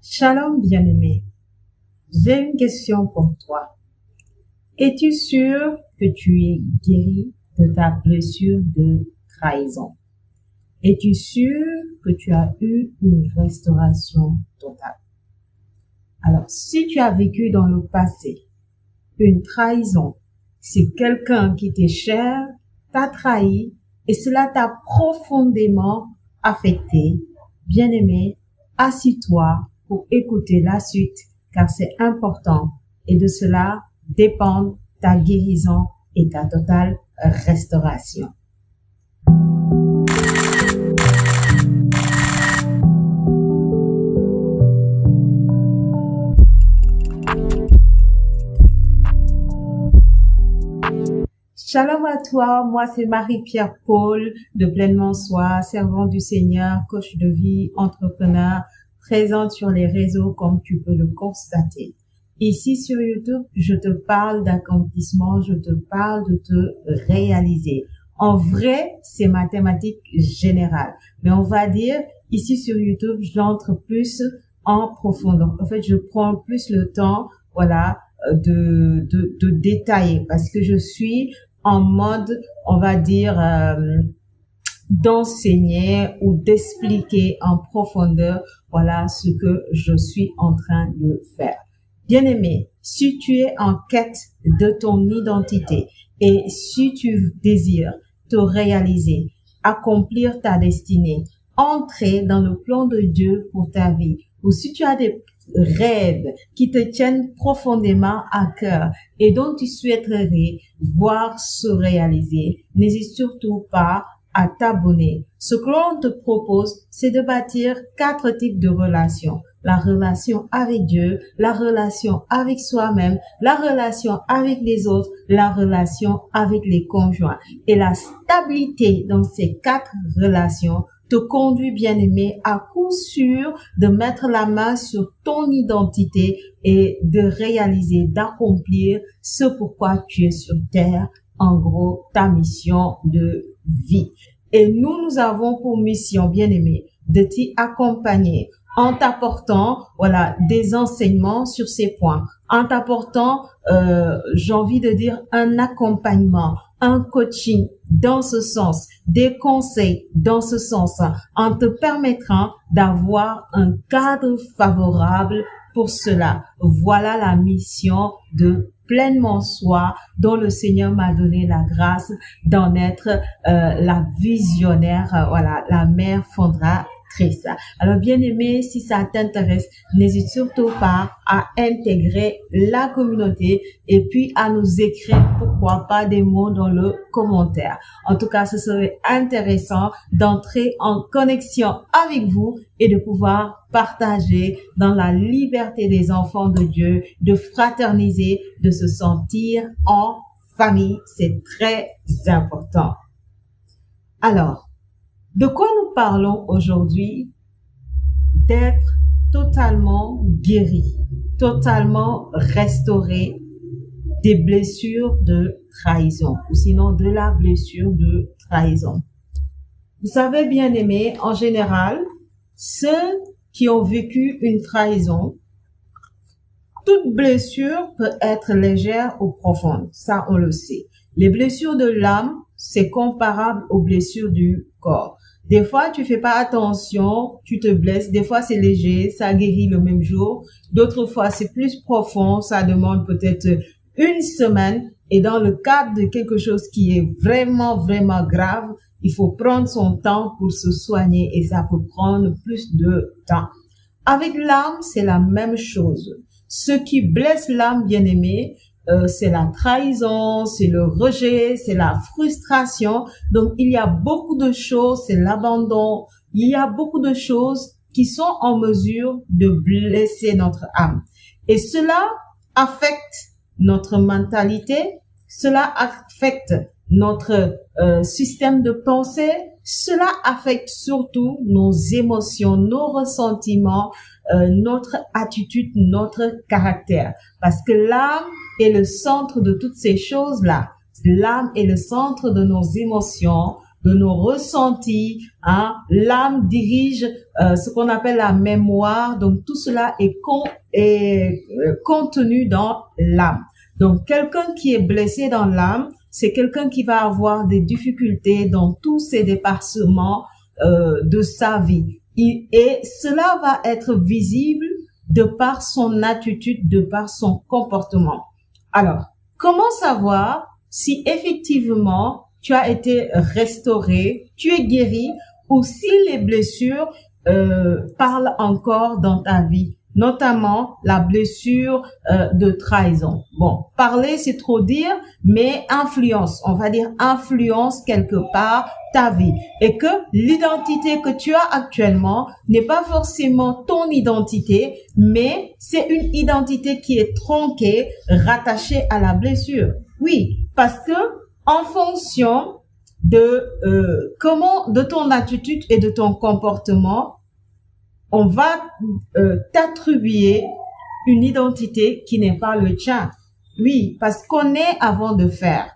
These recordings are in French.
Shalom bien-aimé, j'ai une question pour toi. Es-tu sûr que tu es guéri de ta blessure de trahison? Es-tu sûr que tu as eu une restauration totale? Alors, si tu as vécu dans le passé une trahison, si quelqu'un qui t'est cher t'a trahi et cela t'a profondément affecté, bien-aimé, assis-toi pour écouter la suite car c'est important et de cela dépend ta guérison et ta totale restauration. Shalom à toi, moi c'est Marie-Pierre Paul de Pleinement Soi, servante du Seigneur, coach de vie, entrepreneur, présente sur les réseaux comme tu peux le constater. Ici sur YouTube, je te parle d'accomplissement, je te parle de te réaliser. En vrai, c'est ma thématique générale, mais on va dire ici sur YouTube, j'entre plus en profondeur. En fait, je prends plus le temps, de détailler parce que je suis en mode, on va dire, d'enseigner ou d'expliquer en profondeur, ce que je suis en train de faire. Bien-aimé, si tu es en quête de ton identité et si tu désires te réaliser, accomplir ta destinée, entrer dans le plan de Dieu pour ta vie, ou si tu as des rêves qui te tiennent profondément à cœur et dont tu souhaiterais voir se réaliser, n'hésite surtout pas à t'abonner. Ce que l'on te propose, c'est de bâtir 4 types de relations. La relation avec Dieu, la relation avec soi-même, la relation avec les autres, la relation avec les conjoints. Et la stabilité dans ces 4 relations te conduit, bien-aimé, à coup sûr de mettre la main sur ton identité et de réaliser, d'accomplir ce pourquoi tu es sur terre, en gros, ta mission de vie. Et nous avons pour mission, bien-aimé, de t'y accompagner en t'apportant, des enseignements sur ces points, en t'apportant, j'ai envie de dire, un accompagnement, un coaching dans ce sens, des conseils dans ce sens, en te permettant d'avoir un cadre favorable pour cela. Voilà la mission de Pleinement Soi, dont le Seigneur m'a donné la grâce d'en être la visionnaire, la mère fondatrice. Alors, bien-aimé, si ça t'intéresse, n'hésite surtout pas à intégrer la communauté et puis à nous écrire, pourquoi pas, des mots dans le commentaire. En tout cas, ce serait intéressant d'entrer en connexion avec vous et de pouvoir partager dans la liberté des enfants de Dieu, de fraterniser, de se sentir en famille. C'est très important. Alors, de quoi nous parlons aujourd'hui? D'être totalement guéri, totalement restauré des blessures de trahison, ou sinon de la blessure de trahison. Vous savez, bien aimé, en général, ceux qui ont vécu une trahison, toute blessure peut être légère ou profonde, ça on le sait. Les blessures de l'âme, c'est comparable aux blessures du corps. Des fois, tu fais pas attention, tu te blesses. Des fois, c'est léger, ça guérit le même jour. D'autres fois, c'est plus profond, ça demande peut-être une semaine. Et dans le cadre de quelque chose qui est vraiment, vraiment grave, il faut prendre son temps pour se soigner et ça peut prendre plus de temps. Avec l'âme, c'est la même chose. Ce qui blesse l'âme, bien-aimée, c'est la trahison, c'est le rejet, c'est la frustration. Donc, il y a beaucoup de choses, c'est l'abandon. Il y a beaucoup de choses qui sont en mesure de blesser notre âme. Et cela affecte notre mentalité, cela affecte notre système de pensée, cela affecte surtout nos émotions, nos ressentiments, notre attitude, notre caractère. Parce que l'âme est le centre de toutes ces choses-là. L'âme est le centre de nos émotions, de nos ressentis. Hein. L'âme dirige ce qu'on appelle la mémoire. Donc, tout cela est contenu dans l'âme. Donc, quelqu'un qui est blessé dans l'âme, c'est quelqu'un qui va avoir des difficultés dans tous ses départements de sa vie. Et cela va être visible de par son attitude, de par son comportement. Alors, comment savoir si effectivement tu as été restauré, tu es guéri, ou si les blessures parlent encore dans ta vie, notamment la blessure de trahison. Bon, parler c'est trop dire, mais influence, on va dire influence quelque part ta vie, et que l'identité que tu as actuellement n'est pas forcément ton identité, mais c'est une identité qui est tronquée, rattachée à la blessure. Oui, parce que en fonction de de ton attitude et de ton comportement, on va t'attribuer une identité qui n'est pas le tien. Oui, parce qu'on est avant de faire.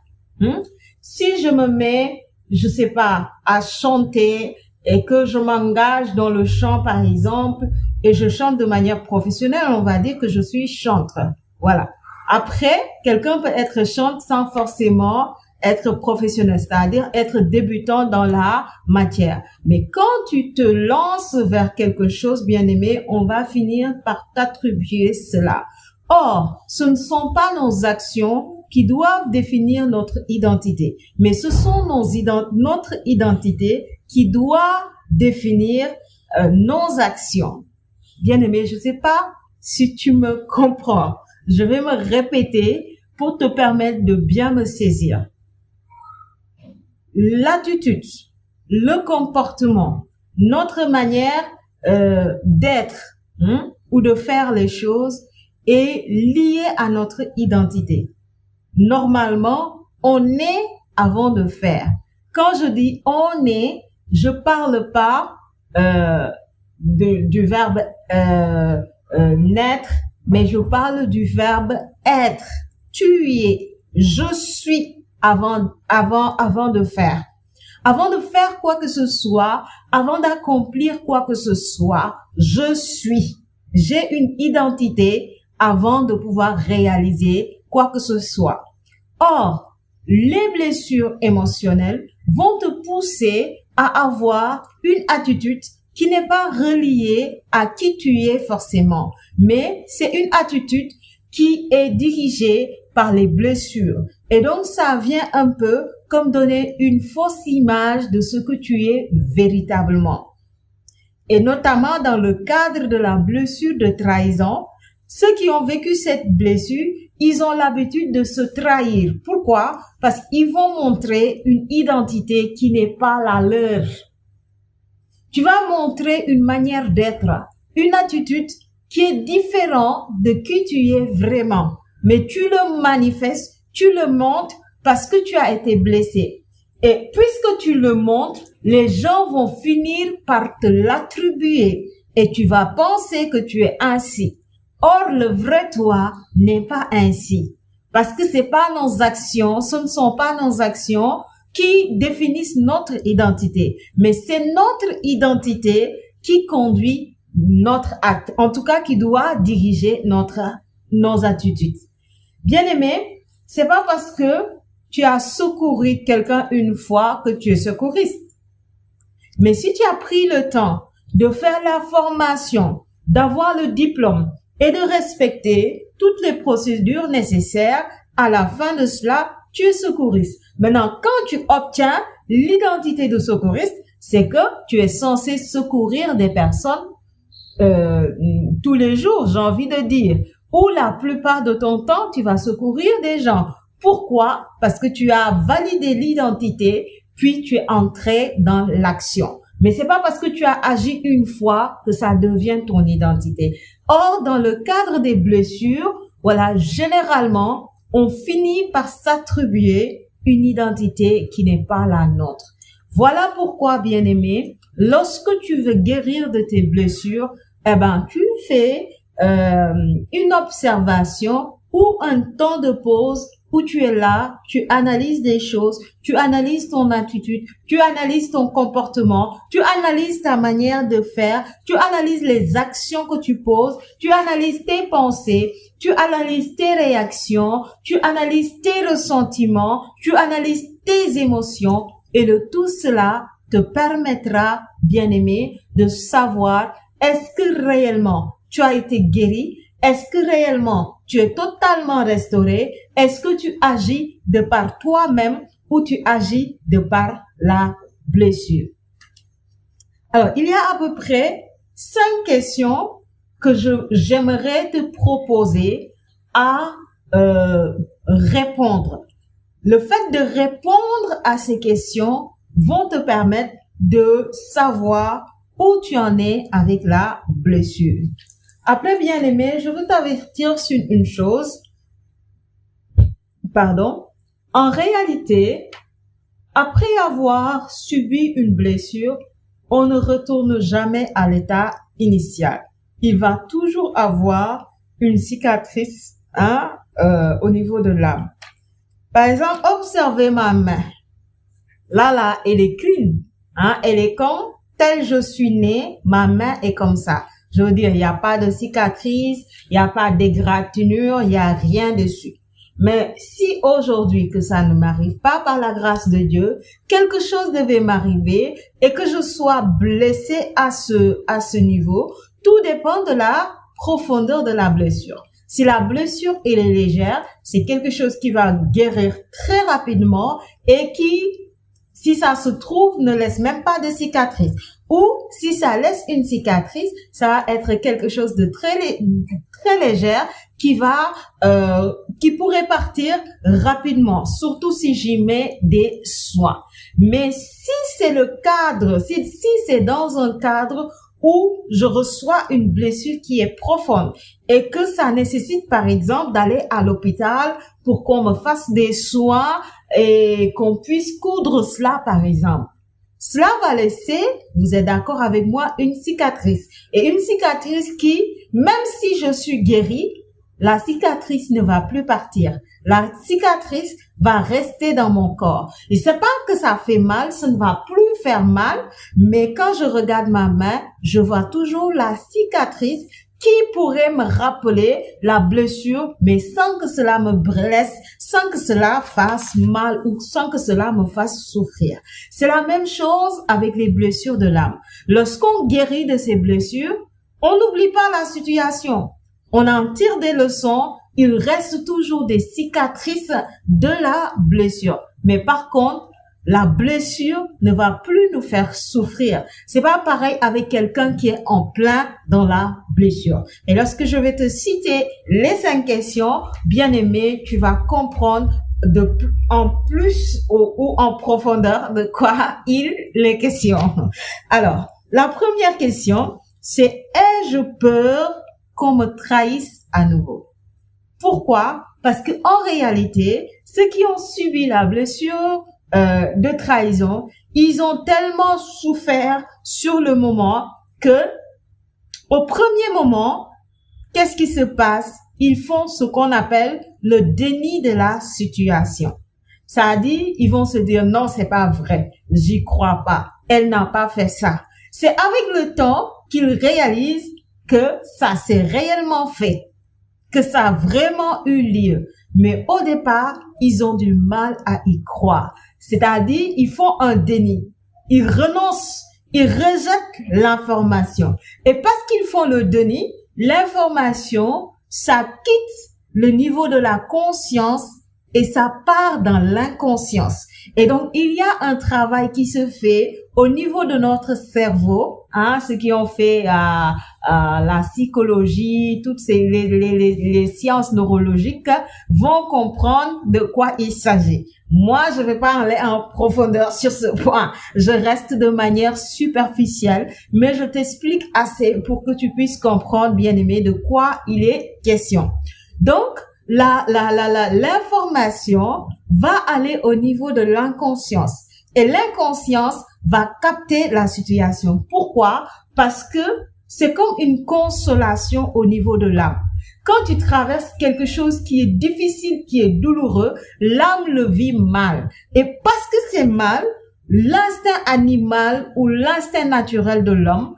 Si je me mets, je sais pas, à chanter et que je m'engage dans le chant, par exemple, et je chante de manière professionnelle, on va dire que je suis chanteur. Voilà. Après, quelqu'un peut être chanteur sans forcément être professionnel, c'est-à-dire être débutant dans la matière. Mais quand tu te lances vers quelque chose, bien-aimé, on va finir par t'attribuer cela. Or, ce ne sont pas nos actions qui doivent définir notre identité, mais ce sont notre identité qui doit définir nos actions. Bien-aimé, je ne sais pas si tu me comprends. Je vais me répéter pour te permettre de bien me saisir. L'attitude, le comportement, notre manière d'être ou de faire les choses est liée à notre identité. Normalement, on est avant de faire. Quand je dis on est, je parle pas du verbe naître, mais je parle du verbe être. Tu es, je suis avant de faire. Avant de faire quoi que ce soit, avant d'accomplir quoi que ce soit, je suis. J'ai une identité avant de pouvoir réaliser quoi que ce soit. Or, les blessures émotionnelles vont te pousser à avoir une attitude qui n'est pas reliée à qui tu es forcément, mais c'est une attitude qui est dirigée par les blessures. Et donc, ça vient un peu comme donner une fausse image de ce que tu es véritablement. Et notamment dans le cadre de la blessure de trahison, ceux qui ont vécu cette blessure, ils ont l'habitude de se trahir. Pourquoi? Parce qu'ils vont montrer une identité qui n'est pas la leur. Tu vas montrer une manière d'être, une attitude qui est différente de qui tu es vraiment. Mais tu le manifestes, tu le montres parce que tu as été blessé. Et puisque tu le montres, les gens vont finir par te l'attribuer et tu vas penser que tu es ainsi. Or, le vrai toi n'est pas ainsi. Parce que c'est pas nos actions, ce ne sont pas nos actions qui définissent notre identité. Mais c'est notre identité qui conduit notre acte. En tout cas, qui doit diriger nos attitudes. Bien-aimé, c'est pas parce que tu as secouru quelqu'un une fois que tu es secouriste. Mais si tu as pris le temps de faire la formation, d'avoir le diplôme et de respecter toutes les procédures nécessaires, à la fin de cela, tu es secouriste. Maintenant, quand tu obtiens l'identité de secouriste, c'est que tu es censé secourir des personnes tous les jours, j'ai envie de dire. Ou la plupart de ton temps, tu vas secourir des gens. Pourquoi? Parce que tu as validé l'identité, puis tu es entré dans l'action. Mais c'est pas parce que tu as agi une fois que ça devient ton identité. Or, dans le cadre des blessures, voilà, généralement, on finit par s'attribuer une identité qui n'est pas la nôtre. Voilà pourquoi, bien-aimé, lorsque tu veux guérir de tes blessures, tu fais une observation ou un temps de pause où tu es là, tu analyses des choses, tu analyses ton attitude, tu analyses ton comportement, tu analyses ta manière de faire, tu analyses les actions que tu poses, tu analyses tes pensées, tu analyses tes réactions, tu analyses tes ressentiments, tu analyses tes émotions et de tout cela te permettra, bien-aimé, de savoir est-ce que réellement tu as été guéri? Est-ce que réellement tu es totalement restauré? Est-ce que tu agis de par toi-même ou tu agis de par la blessure? Alors, il y a à peu près 5 questions que j'aimerais te proposer à répondre. Le fait de répondre à ces questions vont te permettre de savoir où tu en es avec la blessure. Après, bien aimé, je veux t'avertir sur une chose. En réalité, après avoir subi une blessure, on ne retourne jamais à l'état initial. Il va toujours avoir une cicatrice au niveau de l'âme. Par exemple, observez ma main. Là, elle est clean. Elle est comme telle je suis née, ma main est comme ça. Je veux dire, il n'y a pas de cicatrice, il n'y a pas d'égratignure, il n'y a rien dessus. Mais si aujourd'hui que ça ne m'arrive pas par la grâce de Dieu, quelque chose devait m'arriver et que je sois blessée à ce niveau, tout dépend de la profondeur de la blessure. Si la blessure elle est légère, c'est quelque chose qui va guérir très rapidement et qui, si ça se trouve, ne laisse même pas de cicatrice. Ou si ça laisse une cicatrice, ça va être quelque chose de très légère qui pourrait partir rapidement, surtout si j'y mets des soins. Mais si c'est le cadre, si c'est dans un cadre où je reçois une blessure qui est profonde et que ça nécessite par exemple d'aller à l'hôpital pour qu'on me fasse des soins et qu'on puisse coudre cela par exemple. Cela va laisser, vous êtes d'accord avec moi, une cicatrice. Et une cicatrice qui, même si je suis guérie, la cicatrice ne va plus partir. La cicatrice va rester dans mon corps. Et c'est pas que ça fait mal, ça ne va plus faire mal, mais quand je regarde ma main, je vois toujours la cicatrice qui pourrait me rappeler la blessure, mais sans que cela me blesse, sans que cela fasse mal ou sans que cela me fasse souffrir. C'est la même chose avec les blessures de l'âme. Lorsqu'on guérit de ces blessures, on n'oublie pas la situation. On en tire des leçons, il reste toujours des cicatrices de la blessure. Mais par contre, la blessure ne va plus nous faire souffrir. C'est pas pareil avec quelqu'un qui est en plein dans la blessure. Et lorsque je vais te citer les 5 questions, bien aimé, tu vas comprendre en plus ou en profondeur de quoi il est question. Alors, la première question, c'est ai-je peur qu'on me trahisse à nouveau? Pourquoi? Parce que en réalité, ceux qui ont subi la blessure de trahison, ils ont tellement souffert sur le moment que au premier moment, qu'est-ce qui se passe? Ils font ce qu'on appelle le déni de la situation. Ça a dit, ils vont se dire non, c'est pas vrai, j'y crois pas, elle n'a pas fait ça. C'est avec le temps qu'ils réalisent que ça s'est réellement fait, que ça a vraiment eu lieu. Mais au départ, ils ont du mal à y croire. C'est-à-dire, ils font un déni. Ils renoncent, ils rejettent l'information. Et parce qu'ils font le déni, l'information, ça quitte le niveau de la conscience et ça part dans l'inconscience. Et donc, il y a un travail qui se fait au niveau de notre cerveau, ceux qui ont fait la psychologie, toutes les sciences neurologiques vont comprendre de quoi il s'agit. Moi, je vais pas aller en profondeur sur ce point. Je reste de manière superficielle, mais je t'explique assez pour que tu puisses comprendre, bien aimé, de quoi il est question. Donc, l'information va aller au niveau de l'inconscience et l'inconscience va capter la situation. Pourquoi? Parce que c'est comme une consolation au niveau de l'âme. Quand tu traverses quelque chose qui est difficile, qui est douloureux, l'âme le vit mal. Et parce que c'est mal, l'instinct animal ou l'instinct naturel de l'homme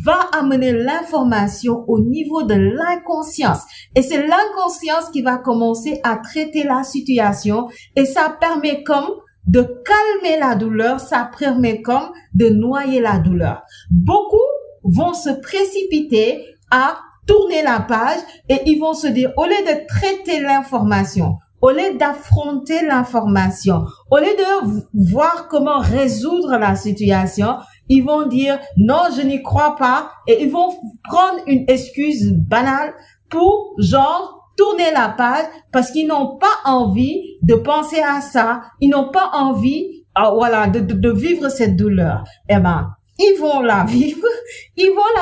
va amener l'information au niveau de l'inconscience. Et c'est l'inconscience qui va commencer à traiter la situation et ça permet comme de calmer la douleur, ça permet comme de noyer la douleur. Beaucoup vont se précipiter à tourner la page et ils vont se dire, au lieu de traiter l'information, au lieu d'affronter l'information, au lieu de voir comment résoudre la situation, ils vont dire non, je n'y crois pas et ils vont prendre une excuse banale pour genre tourner la page parce qu'ils n'ont pas envie de penser à ça, ils n'ont pas envie de vivre cette douleur. Eh ben, ils vont la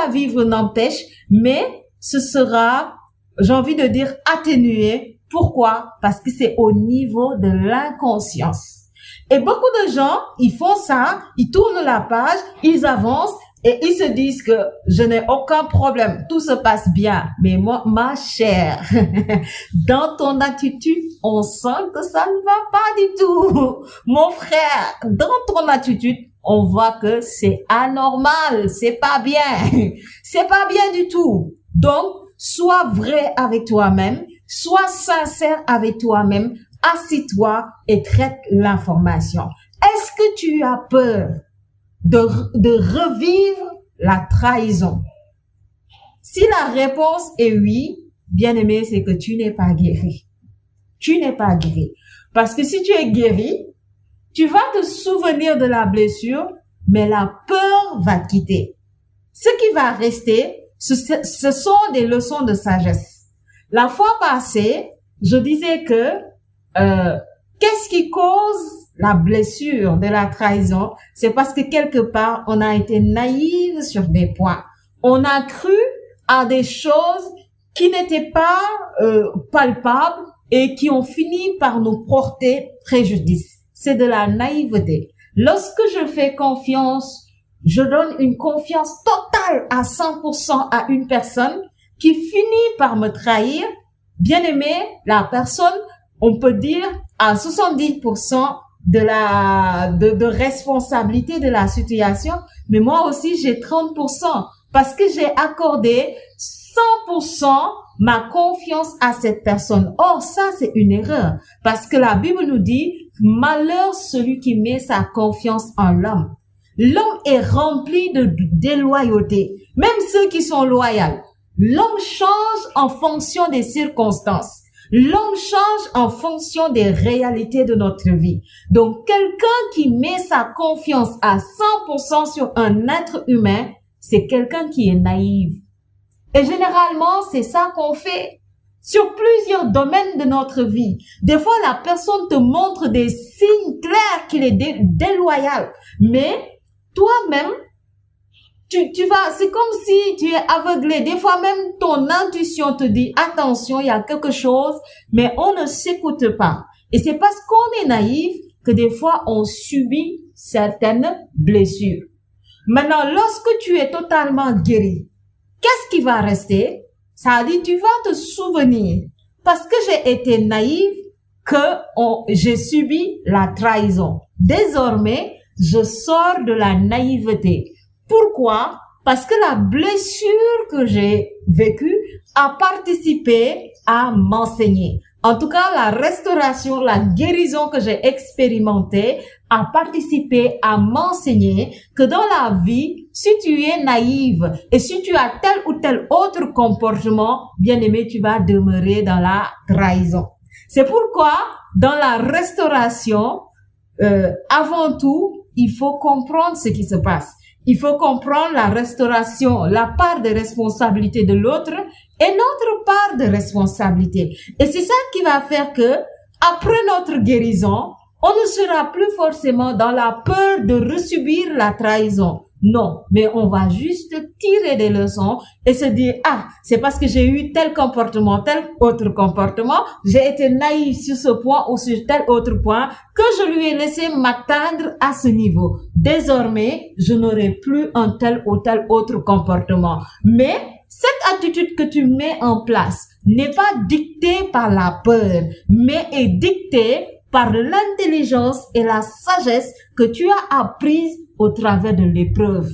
vivre n'empêche, mais ce sera, j'ai envie de dire, atténué. Pourquoi? Parce que c'est au niveau de l'inconscience. Et beaucoup de gens, ils font ça, ils tournent la page, ils avancent et ils se disent que je n'ai aucun problème, tout se passe bien. Mais moi, ma chère, dans ton attitude, on sent que ça ne va pas du tout. Mon frère, dans ton attitude, on voit que c'est anormal, c'est pas bien. C'est pas bien du tout. Donc, sois vrai avec toi-même, sois sincère avec toi-même, assis-toi et traite l'information. Est-ce que tu as peur de revivre la trahison? Si la réponse est oui, bien aimé, c'est que tu n'es pas guéri. Tu n'es pas guéri. Parce que si tu es guéri, tu vas te souvenir de la blessure, mais la peur va te quitter. Ce qui va rester, ce sont des leçons de sagesse. La fois passée, je disais que qu'est-ce qui cause la blessure de la trahison? C'est parce que quelque part, on a été naïf sur des points. On a cru à des choses qui n'étaient pas palpables et qui ont fini par nous porter préjudice. C'est de la naïveté. Lorsque je fais confiance, je donne une confiance totale à 100% à une personne qui finit par me trahir. Bien aimé, la personne, on peut dire à 70% de responsabilité de la situation, mais moi aussi j'ai 30% parce que j'ai accordé 100% ma confiance à cette personne. Or, ça c'est une erreur parce que la Bible nous dit malheur celui qui met sa confiance en l'homme. L'homme est rempli de déloyauté, même ceux qui sont loyaux. L'homme change en fonction des circonstances. L'homme change en fonction des réalités de notre vie. Donc, quelqu'un qui met sa confiance à 100% sur un être humain, c'est quelqu'un qui est naïf. Et généralement, c'est ça qu'on fait sur plusieurs domaines de notre vie. Des fois, la personne te montre des signes clairs qu'il est déloyal. Mais toi-même, tu vas, c'est comme si tu es aveuglé. Des fois même, ton intuition te dit, attention, il y a quelque chose, mais on ne s'écoute pas. Et c'est parce qu'on est naïf que des fois, on subit certaines blessures. Maintenant, lorsque tu es totalement guéri, qu'est-ce qui va rester? Ça dit, tu vas te souvenir, parce que j'ai été naïf, j'ai subi la trahison. Désormais, je sors de la naïveté. Pourquoi? Parce que la blessure que j'ai vécue a participé à m'enseigner. En tout cas, la restauration, la guérison que j'ai expérimentée a participé à m'enseigner que dans la vie, si tu es naïve et si tu as tel ou tel autre comportement, bien aimé, tu vas demeurer dans la trahison. C'est pourquoi, dans la restauration, avant tout, il faut comprendre ce qui se passe. Il faut comprendre la restauration, la part de responsabilité de l'autre et notre part de responsabilité. Et c'est ça qui va faire que, après notre guérison, on ne sera plus forcément dans la peur de resubir la trahison. Non, mais on va juste tirer des leçons et se dire, ah, c'est parce que j'ai eu tel comportement, tel autre comportement, j'ai été naïf sur ce point ou sur tel autre point que je lui ai laissé m'atteindre à ce niveau. désormais, je n'aurai plus un tel ou tel autre comportement. Mais cette attitude que tu mets en place n'est pas dictée par la peur, mais est dictée par l'intelligence et la sagesse que tu as apprises au travers de l'épreuve.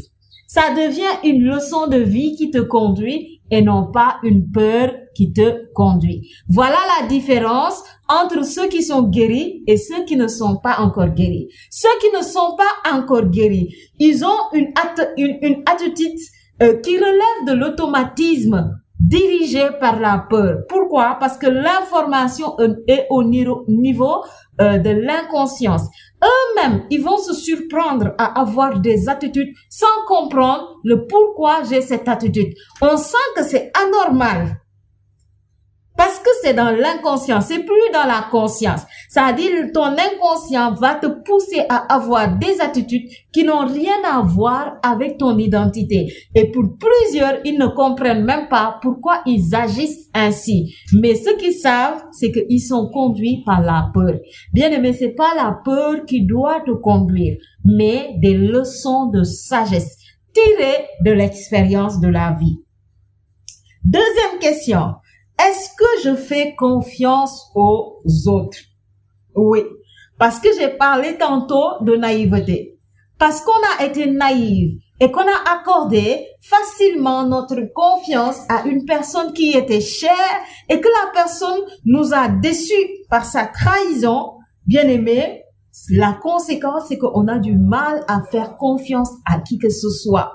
Ça devient une leçon de vie qui te conduit et non pas une peur qui te conduit. Voilà la différence entre ceux qui sont guéris et ceux qui ne sont pas encore guéris. Ceux qui ne sont pas encore guéris, ils ont une attitude qui relève de l'automatisme dirigé par la peur. Pourquoi? Parce que l'information est au niveau de l'inconscience. Eux-mêmes, ils vont se surprendre à avoir des attitudes sans comprendre le pourquoi j'ai cette attitude. On sent que c'est anormal. Parce que c'est dans l'inconscient, c'est plus dans la conscience. C'est-à-dire, ton inconscient va te pousser à avoir des attitudes qui n'ont rien à voir avec ton identité. Et pour plusieurs, ils ne comprennent même pas pourquoi ils agissent ainsi. Mais ce qu'ils savent, c'est qu'ils sont conduits par la peur. Bien aimé, c'est pas la peur qui doit te conduire, mais des leçons de sagesse tirées de l'expérience de la vie. Deuxième question. Est-ce que je fais confiance aux autres? Oui, parce que j'ai parlé tantôt de naïveté. Parce qu'on a été naïf et qu'on a accordé facilement notre confiance à une personne qui était chère et que la personne nous a déçus par sa trahison, bien aimé, la conséquence, c'est qu'on a du mal à faire confiance à qui que ce soit.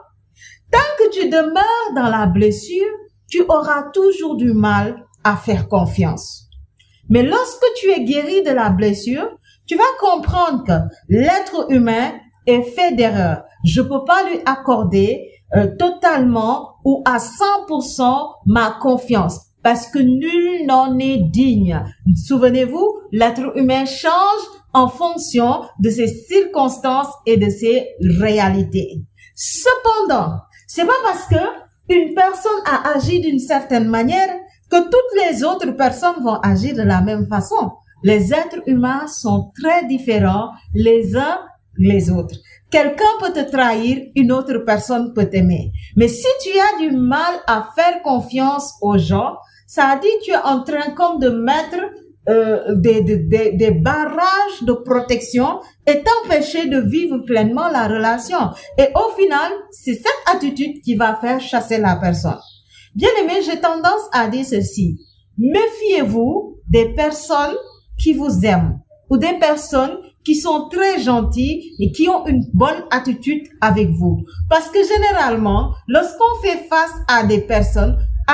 Tant que tu demeures dans la blessure, tu auras toujours du mal à faire confiance. Mais lorsque tu es guéri de la blessure, tu vas comprendre que l'être humain est fait d'erreurs. Je peux pas lui accorder totalement ou à 100% ma confiance parce que nul n'en est digne. Souvenez-vous, l'être humain change en fonction de ses circonstances et de ses réalités. Cependant, c'est pas parce que une personne a agi d'une certaine manière que toutes les autres personnes vont agir de la même façon. Les êtres humains sont très différents les uns les autres. Quelqu'un peut te trahir, une autre personne peut t'aimer. Mais si tu as du mal à faire confiance aux gens, ça dit que tu es en train comme de mettre des barrages de protection et t'empêcher de vivre pleinement la relation. Et au final, c'est cette attitude qui va faire chasser la personne. Bien aimé, j'ai tendance à dire ceci. Méfiez-vous des personnes qui vous aiment ou des personnes qui sont très gentilles et qui ont une bonne attitude avec vous. Parce que généralement, lorsqu'on fait face à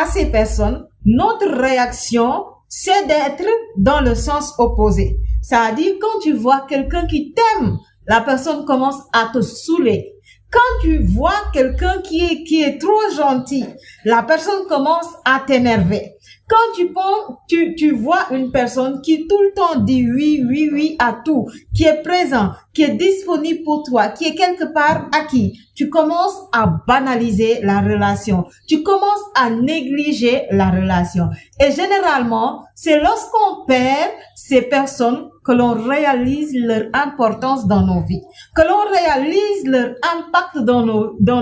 ces personnes, notre réaction, c'est d'être dans le sens opposé. C'est-à-dire, quand tu vois quelqu'un qui t'aime, la personne commence à te saouler. Quand tu vois quelqu'un qui est trop gentil, la personne commence à t'énerver. Quand tu vois une personne qui tout le temps dit oui à tout, qui est présent, qui est disponible pour toi, qui est quelque part acquis, tu commences à banaliser la relation. Tu commences à négliger la relation. Et généralement, c'est lorsqu'on perd ces personnes que l'on réalise leur importance dans nos vies, que l'on réalise leur impact dans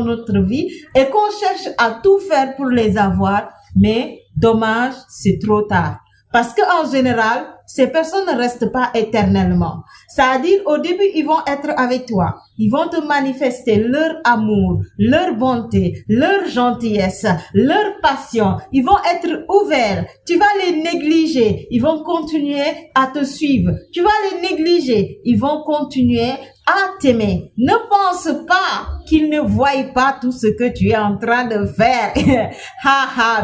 notre vie et qu'on cherche à tout faire pour les avoir, mais dommage, c'est trop tard. Parce que en général, ces personnes ne restent pas éternellement. C'est-à-dire, au début, ils vont être avec toi. Ils vont te manifester leur amour, leur bonté, leur gentillesse, leur passion. Ils vont être ouverts. Tu vas les négliger. Ils vont continuer à te suivre. Tu vas les négliger. Ils vont continuer à t'aimer. Ne pense pas qu'ils ne voient pas tout ce que tu es en train de faire.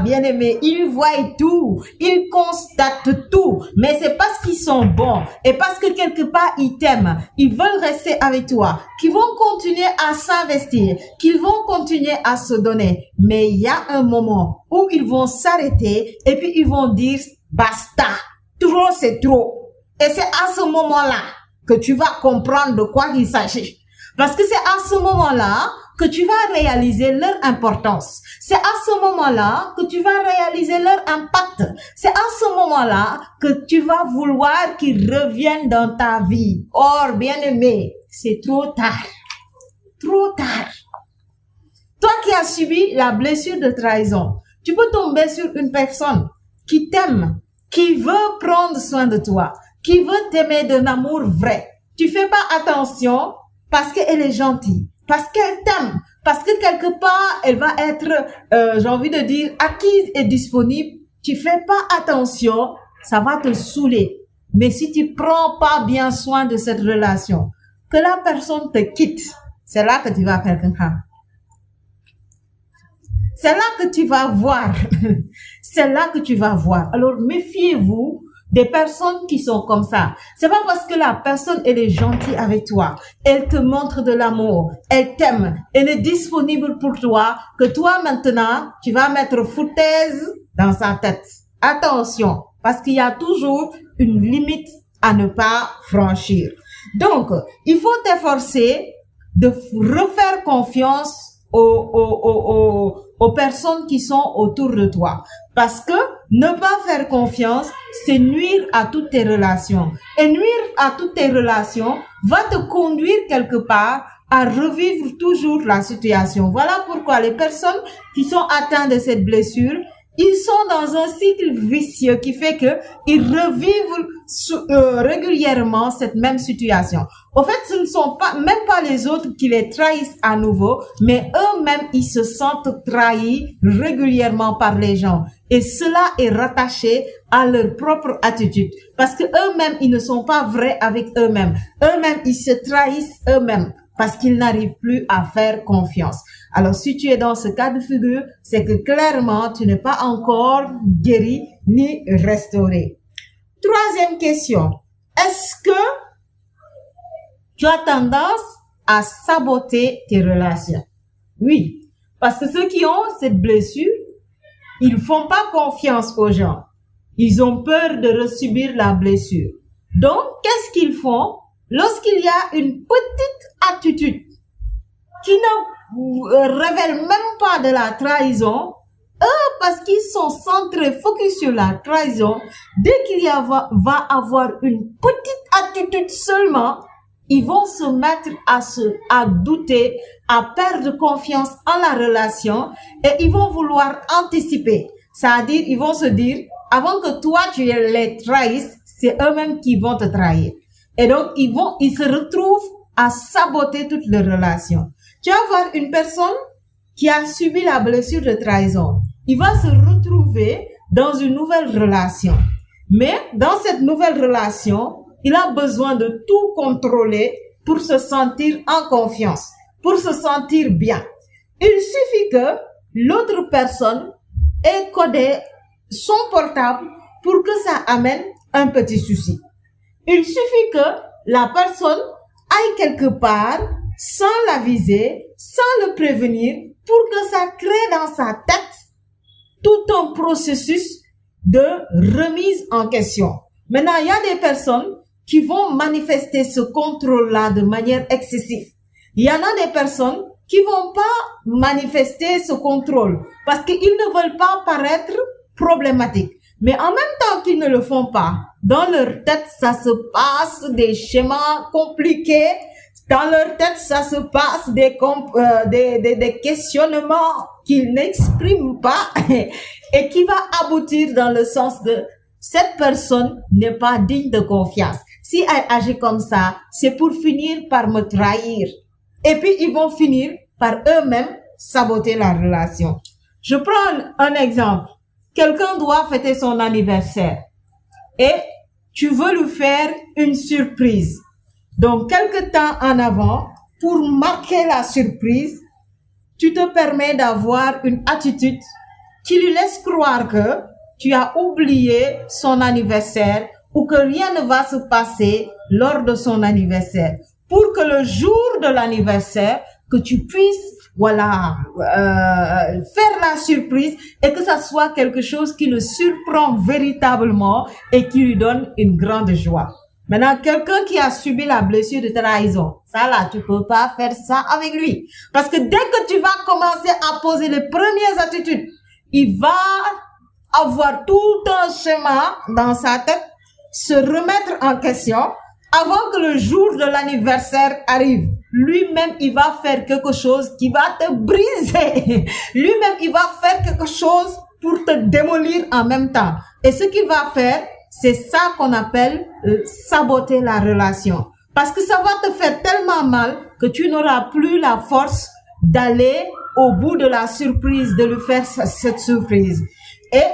Bien aimé, ils voient tout. Ils constatent tout. Mais c'est parce qu'ils sont bons et parce que quelque part ils t'aiment. Ils veulent rester avec toi. Qu'ils vont continuer à s'investir. Qu'ils vont continuer à se donner. Mais il y a un moment où ils vont s'arrêter et puis ils vont dire basta. Trop, c'est trop. Et c'est à ce moment-là que tu vas comprendre de quoi il s'agit. Parce que c'est à ce moment-là que tu vas réaliser leur importance. C'est à ce moment-là que tu vas réaliser leur impact. C'est à ce moment-là que tu vas vouloir qu'ils reviennent dans ta vie. Or, bien-aimé, c'est trop tard. trop tard. Toi qui as subi la blessure de trahison, tu peux tomber sur une personne qui t'aime, qui veut prendre soin de toi, qui veut t'aimer d'un amour vrai. Tu fais pas attention parce qu'elle est gentille, parce qu'elle t'aime, parce que quelque part, elle va être, j'ai envie de dire, acquise et disponible. Tu fais pas attention, ça va te saouler. Mais si tu prends pas bien soin de cette relation, que la personne te quitte, c'est là que tu vas faire quelqu'un. C'est là que tu vas voir. C'est là que tu vas voir. Alors, méfiez-vous des personnes qui sont comme ça. C'est pas parce que la personne, elle est gentille avec toi, elle te montre de l'amour, elle t'aime, elle est disponible pour toi, que toi, maintenant, tu vas mettre foutaise dans sa tête. Attention, parce qu'il y a toujours une limite à ne pas franchir. Donc, il faut t'efforcer de refaire confiance aux personnes qui sont autour de toi. Parce que ne pas faire confiance, c'est nuire à toutes tes relations. Et nuire à toutes tes relations va te conduire quelque part à revivre toujours la situation. Voilà pourquoi les personnes qui sont atteintes de cette blessure, ils sont dans un cycle vicieux qui fait que ils revivent régulièrement cette même situation. Au fait, ce ne sont pas même pas les autres qui les trahissent à nouveau, mais eux-mêmes ils se sentent trahis régulièrement par les gens. Et cela est rattaché à leur propre attitude, parce que eux-mêmes ils ne sont pas vrais avec eux-mêmes. Eux-mêmes ils se trahissent eux-mêmes parce qu'ils n'arrivent plus à faire confiance. Alors, si tu es dans ce cas de figure, c'est que clairement, tu n'es pas encore guéri ni restauré. Troisième question. Est-ce que tu as tendance à saboter tes relations? Oui. Parce que ceux qui ont cette blessure, ils font pas confiance aux gens. Ils ont peur de resubir la blessure. Donc, qu'est-ce qu'ils font? Lorsqu'il y a une petite attitude qui ne révèle même pas de la trahison, eux, parce qu'ils sont centrés, focus sur la trahison, dès qu'il va avoir une petite attitude seulement, ils vont se mettre à douter, à perdre confiance en la relation et ils vont vouloir anticiper. C'est-à-dire, ils vont se dire, avant que toi tu les trahisses, c'est eux-mêmes qui vont te trahir. Et donc, ils se retrouvent à saboter toutes les relations. Tu vas voir une personne qui a subi la blessure de trahison. Il va se retrouver dans une nouvelle relation. Mais dans cette nouvelle relation, il a besoin de tout contrôler pour se sentir en confiance, pour se sentir bien. Il suffit que l'autre personne ait codé son portable pour que ça amène un petit souci. Il suffit que la personne aille quelque part sans l'aviser, sans le prévenir, pour que ça crée dans sa tête tout un processus de remise en question. Maintenant, il y a des personnes qui vont manifester ce contrôle-là de manière excessive. Il y en a des personnes qui vont pas manifester ce contrôle parce qu'ils ne veulent pas paraître problématiques. Mais en même temps qu'ils ne le font pas, dans leur tête, ça se passe des schémas compliqués. Dans leur tête, ça se passe des questionnements qu'ils n'expriment pas et qui va aboutir dans le sens de cette personne n'est pas digne de confiance. Si elle agit comme ça, c'est pour finir par me trahir. Et puis, ils vont finir par eux-mêmes saboter la relation. Je prends un exemple. Quelqu'un doit fêter son anniversaire et tu veux lui faire une surprise. Donc, quelque temps en avant, pour marquer la surprise, tu te permets d'avoir une attitude qui lui laisse croire que tu as oublié son anniversaire ou que rien ne va se passer lors de son anniversaire. Pour que le jour de l'anniversaire, que tu puisses, faire la surprise et que ça soit quelque chose qui le surprend véritablement et qui lui donne une grande joie. Maintenant, quelqu'un qui a subi la blessure de trahison, ça là, tu peux pas faire ça avec lui. Parce que dès que tu vas commencer à poser les premières attitudes, il va avoir tout un schéma dans sa tête, se remettre en question avant que le jour de l'anniversaire arrive. lui-même, il va faire quelque chose qui va te briser. Lui-même, il va faire quelque chose pour te démolir en même temps. Et ce qu'il va faire, c'est ça qu'on appelle saboter la relation. Parce que ça va te faire tellement mal que tu n'auras plus la force d'aller au bout de la surprise, de lui faire cette surprise. Et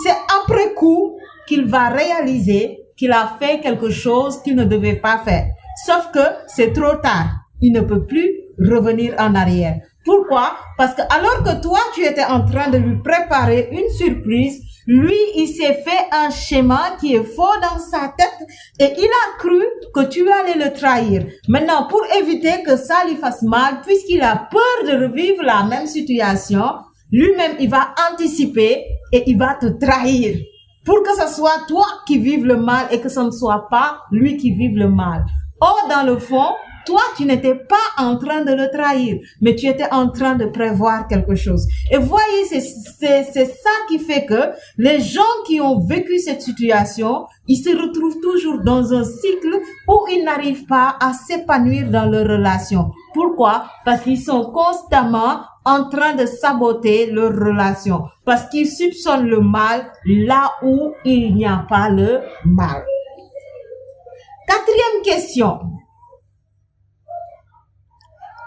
c'est après coup qu'il va réaliser qu'il a fait quelque chose qu'il ne devait pas faire. Sauf que c'est trop tard. Il ne peut plus revenir en arrière. Pourquoi? Parce que alors que toi, tu étais en train de lui préparer une surprise, lui, il s'est fait un schéma qui est faux dans sa tête et il a cru que tu allais le trahir. Maintenant, pour éviter que ça lui fasse mal, puisqu'il a peur de revivre la même situation, lui-même, il va anticiper et il va te trahir. Pour que ce soit toi qui vives le mal et que ce ne soit pas lui qui vive le mal. Or, dans le fond, toi, tu n'étais pas en train de le trahir, mais tu étais en train de prévoir quelque chose. Et voyez, c'est ça qui fait que les gens qui ont vécu cette situation, ils se retrouvent toujours dans un cycle où ils n'arrivent pas à s'épanouir dans leur relation. Pourquoi? Parce qu'ils sont constamment en train de saboter leur relation. Parce qu'ils soupçonnent le mal là où il n'y a pas le mal. Quatrième question.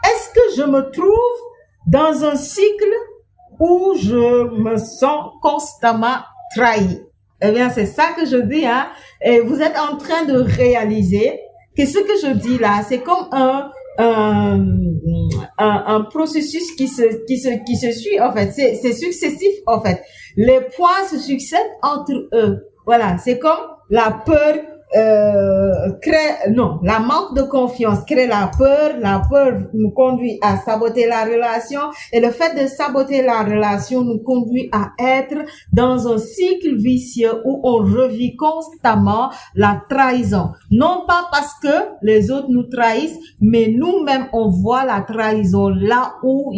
Est-ce que je me trouve dans un cycle où je me sens constamment trahi? Eh bien, c'est ça que je dis, hein. Et vous êtes en train de réaliser que ce que je dis là, c'est comme un processus qui se suit, en fait. C'est successif, en fait. Les points se succèdent entre eux. Voilà. C'est comme la peur, la manque de confiance crée la peur nous conduit à saboter la relation et le fait de saboter la relation nous conduit à être dans un cycle vicieux où on revit constamment la trahison. Non pas parce que les autres nous trahissent, mais nous-mêmes on voit la trahison là où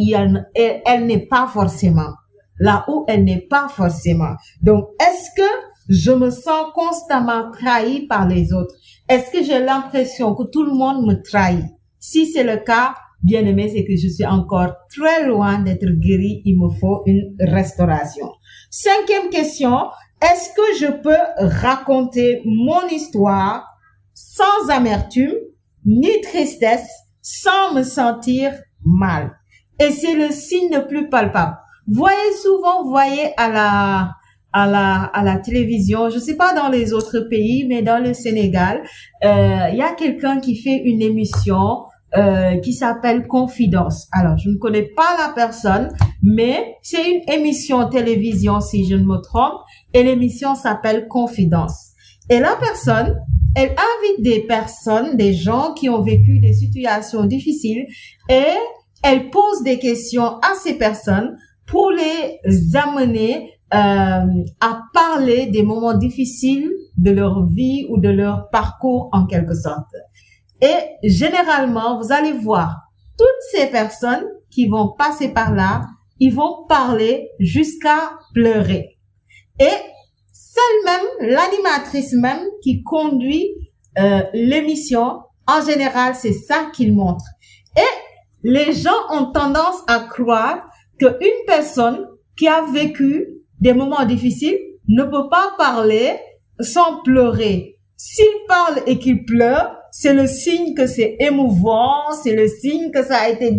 elle n'est pas forcément. Là où elle n'est pas forcément. Donc, est-ce que je me sens constamment trahi par les autres? Est-ce que j'ai l'impression que tout le monde me trahit? Si c'est le cas, bien aimé, c'est que je suis encore très loin d'être guéri. Il me faut une restauration. Cinquième question. Est-ce que je peux raconter mon histoire sans amertume ni tristesse, sans me sentir mal? Et c'est le signe le plus palpable. Voyez à la télévision, je sais pas dans les autres pays, mais dans le Sénégal, il y a quelqu'un qui fait une émission qui s'appelle Confidence. Alors, je ne connais pas la personne, mais c'est une émission télévision si je ne me trompe, et l'émission s'appelle Confidence. Et la personne, elle invite des gens qui ont vécu des situations difficiles et elle pose des questions à ces personnes pour les amener à parler des moments difficiles de leur vie ou de leur parcours en quelque sorte. Et généralement, vous allez voir, toutes ces personnes qui vont passer par là, ils vont parler jusqu'à pleurer. Et celle même, l'animatrice même qui conduit l'émission, en général, c'est ça qu'il montre. Et les gens ont tendance à croire qu'une personne qui a vécu des moments difficiles ne peut pas parler sans pleurer. S'il parle et qu'il pleure, c'est le signe que c'est émouvant, c'est le signe que ça a été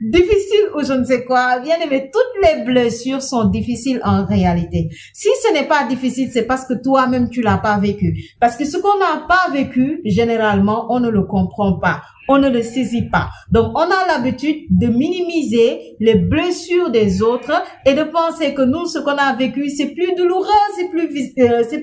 difficile ou je ne sais quoi. Bien aimé, toutes les blessures sont difficiles en réalité. Si ce n'est pas difficile, c'est parce que toi-même tu l'as pas vécu. Parce que ce qu'on n'a pas vécu, généralement, on ne le comprend pas. On ne le saisit pas. Donc, on a l'habitude de minimiser les blessures des autres et de penser que nous, ce qu'on a vécu, c'est plus douloureux, c'est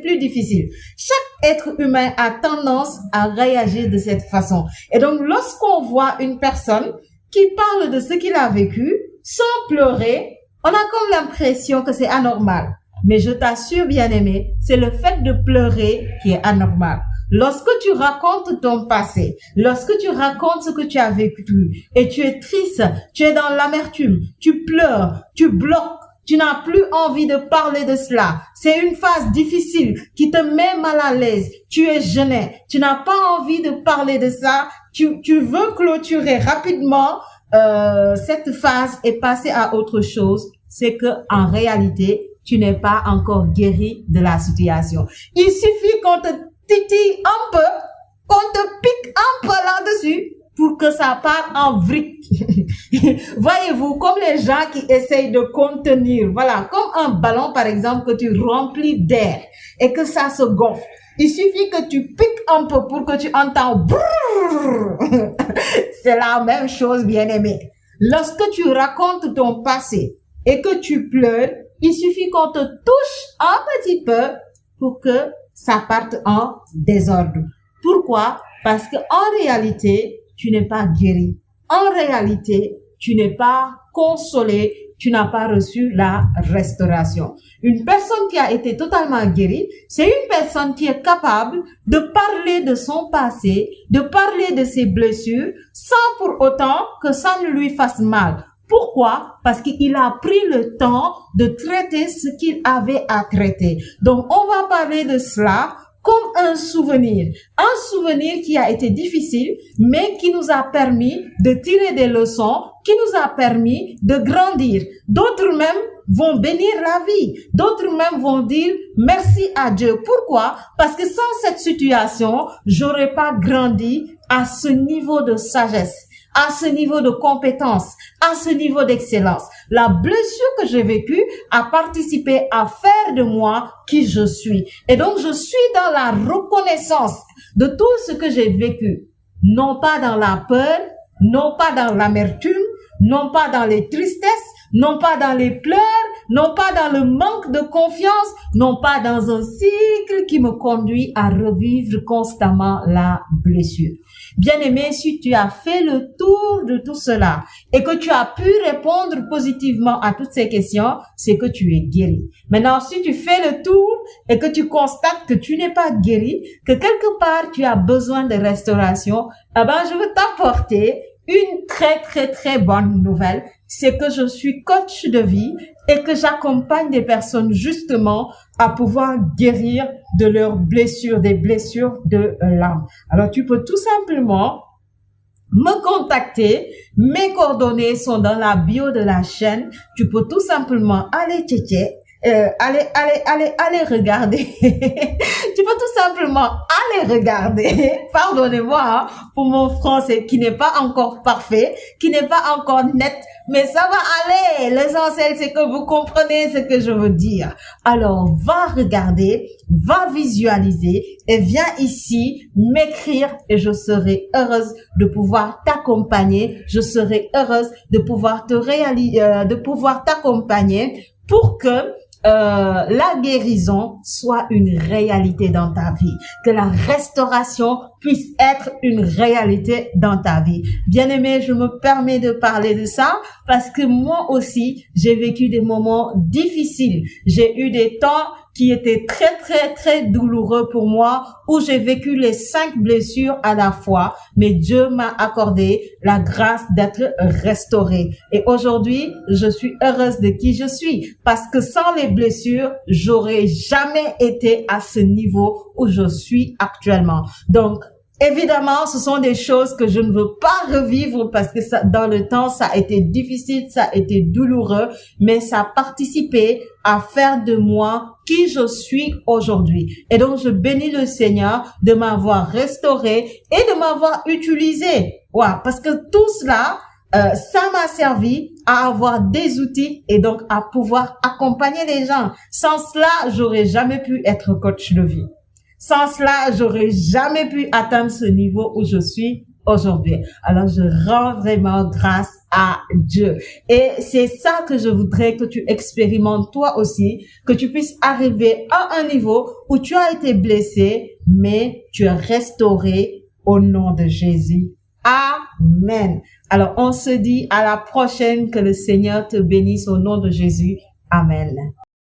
plus difficile. Chaque être humain a tendance à réagir de cette façon. Et donc, lorsqu'on voit une personne qui parle de ce qu'il a vécu sans pleurer, on a comme l'impression que c'est anormal. Mais je t'assure, bien-aimé, c'est le fait de pleurer qui est anormal. Lorsque tu racontes ton passé, lorsque tu racontes ce que tu as vécu et tu es triste, tu es dans l'amertume, tu pleures, tu bloques, Tu n'as plus envie de parler de cela. C'est une phase difficile qui te met mal à l'aise. Tu es gêné. Tu n'as pas envie de parler de ça. Tu veux clôturer rapidement cette phase et passer à autre chose. C'est que en réalité, tu n'es pas encore guéri de la situation. Il suffit qu'on te titille un peu, qu'on te pique un peu là-dessus pour que ça parte en vrille. Voyez-vous, comme les gens qui essayent de contenir, voilà, comme un ballon par exemple que tu remplis d'air et que ça se gonfle. Il suffit que tu piques un peu pour que tu entends brrr. C'est la même chose, bien-aimé. Lorsque tu racontes ton passé et que tu pleures, il suffit qu'on te touche un petit peu pour que ça parte en désordre. Pourquoi? Parce que en réalité, tu n'es pas guéri. En réalité, tu n'es pas consolé, tu n'as pas reçu la restauration. Une personne qui a été totalement guérie, c'est une personne qui est capable de parler de son passé, de parler de ses blessures, sans pour autant que ça ne lui fasse mal. Pourquoi? Parce qu'il a pris le temps de traiter ce qu'il avait à traiter. Donc, on va parler de cela comme un souvenir qui a été difficile, mais qui nous a permis de tirer des leçons, qui nous a permis de grandir. D'autres même vont bénir la vie. D'autres même vont dire merci à Dieu. Pourquoi? Parce que sans cette situation, j'aurais pas grandi à ce niveau de sagesse, à ce niveau de compétence, à ce niveau d'excellence. La blessure que j'ai vécue a participé à faire de moi qui je suis. Et donc, je suis dans la reconnaissance de tout ce que j'ai vécu. Non pas dans la peur, non pas dans l'amertume, non pas dans les tristesses, non pas dans les pleurs, non pas dans le manque de confiance, non pas dans un cycle qui me conduit à revivre constamment la blessure. Bien-aimé, si tu as fait le tour de tout cela et que tu as pu répondre positivement à toutes ces questions, c'est que tu es guéri. Maintenant, si tu fais le tour et que tu constates que tu n'es pas guéri, que quelque part tu as besoin de restauration, eh ben, je veux t'apporter une très bonne nouvelle, c'est que je suis coach de vie et que j'accompagne des personnes justement à pouvoir guérir de leurs blessures, des blessures de l'âme. Alors, tu peux tout simplement me contacter. Mes coordonnées sont dans la bio de la chaîne. Tu peux tout simplement aller checker. Allez regarder. Tu peux tout simplement aller regarder. Pardonnez-moi hein, pour mon français qui n'est pas encore parfait, qui n'est pas encore net, mais ça va aller. L'essentiel, c'est que vous comprenez ce que je veux dire. Alors, va regarder, va visualiser et viens ici m'écrire et je serai heureuse de pouvoir t'accompagner. Je serai heureuse de pouvoir de pouvoir t'accompagner pour que la guérison soit une réalité dans ta vie, que la restauration puisse être une réalité dans ta vie. Bien-aimé, je me permets de parler de ça parce que moi aussi, j'ai vécu des moments difficiles. J'ai eu des temps qui étaient très douloureux pour moi, où j'ai vécu les 5 blessures à la fois, mais Dieu m'a accordé la grâce d'être restaurée. Et aujourd'hui, je suis heureuse de qui je suis, parce que sans les blessures, j'aurais jamais été à ce niveau où je suis actuellement. Donc, évidemment, ce sont des choses que je ne veux pas revivre parce que ça, dans le temps, ça a été difficile, ça a été douloureux, mais ça a participé à faire de moi qui je suis aujourd'hui. Et donc, je bénis le Seigneur de m'avoir restauré et de m'avoir utilisé. Ouais, parce que tout cela, ça m'a servi à avoir des outils et donc à pouvoir accompagner les gens. Sans cela, j'aurais jamais pu être coach de vie. Sans cela, j'aurais jamais pu atteindre ce niveau où je suis aujourd'hui. Alors, je rends vraiment grâce à Dieu. Et c'est ça que je voudrais que tu expérimentes toi aussi, que tu puisses arriver à un niveau où tu as été blessé, mais tu es restauré au nom de Jésus. Amen. Alors, on se dit à la prochaine, que le Seigneur te bénisse au nom de Jésus. Amen.